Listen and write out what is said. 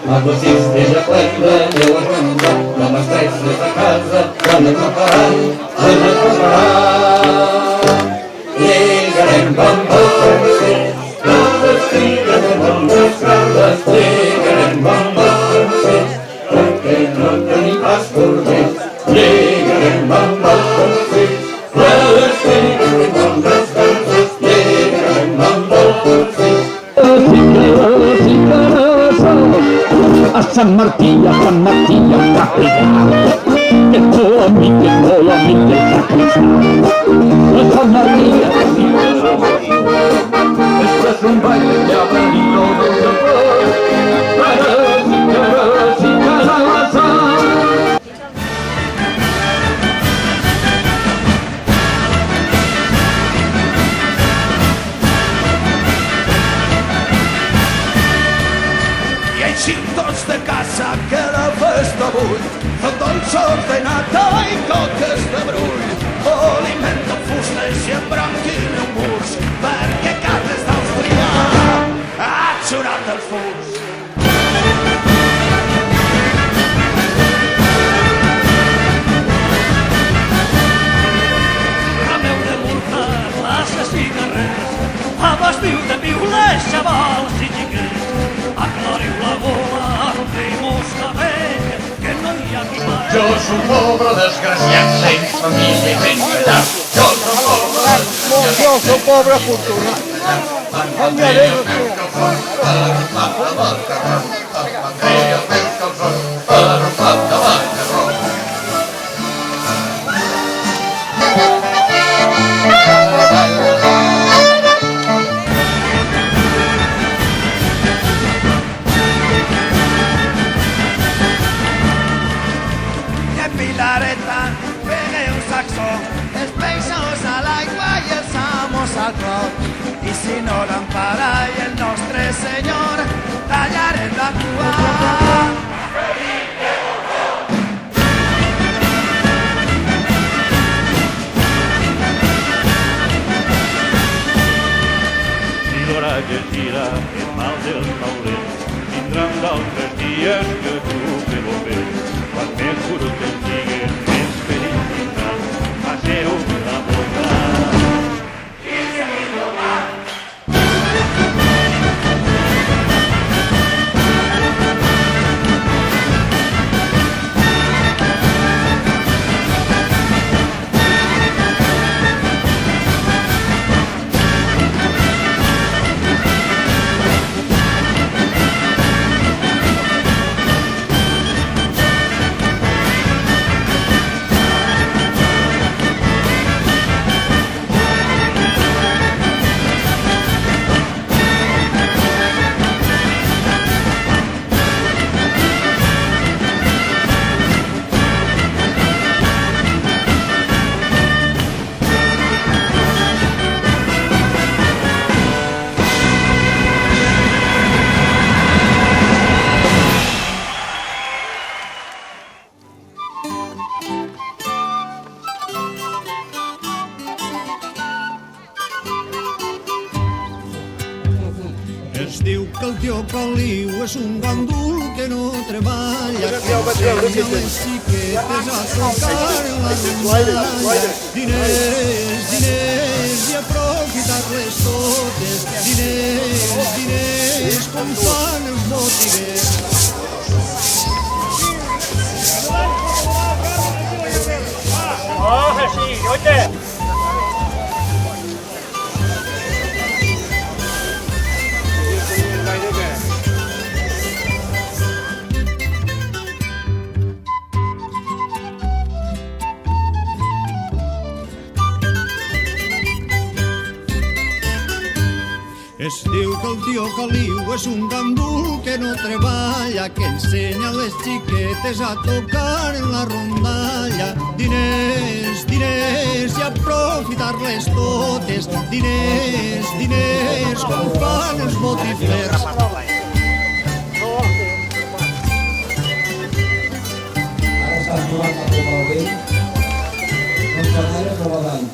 Água se esteja plena, meu arranda, não mais tens nesta casa, anda com parar, anda com parar. Ligarem bambas, todas filhas de bombas, calas, ligarem bambas, porque não tem paz por vez. Ligarem bambas, todas filhas de bombas, calas, ligarem bambas. A Sant Martí, trapejar. Que todo mi que sacrificar. A Sant Martí, este es un baile que ha venido desde afuera. Caras y caras y calabazas. Xics de casa que la festa avui són dolços de nata i coques de brull. Alimenten fustes i embranquin un murs perquè Carles d'Àustria ha xurat els furs. Rameu de multa, classes i carrers, a vestiu de piules, xavals i xiquets. Aclariu la gola, rompim-nos la vella, que no hi ha qui pare. Jo soc pobre, desgraciat, sense família i sense llar. Jo soc pobre, jo soc pobre, afortunat. Em alegro, Pilareta, pegué un saxó, els peixos a l'aigua i els amos al clot. I si no l'empara i el nostre senyor, tallarem la cua. Si l'oratge gira en mal dels taulers, vindran d'altres dies que tu que ho veus. Quan més curts que siguin, més perill tindran a ser una boca. I seguim domant. Es diu que el tio Caliu és un gandul que no treballa, que ensenya les xiquetes a tocar la rondalla. Diners, diners i aprofitar-les totes. Diners, diners, com fan els botiguers. ¡Oh, sí! ¡Oye! Es diu que el tio Caliu és un gandul que no treballa, que ensenya les xiquetes a tocar en la rondalla. Diners, diners i aprofitar-les totes. Diners, diners, com fan els botiflers. Ara estan trobant a tot el vell, no s'anava a trobar d'any.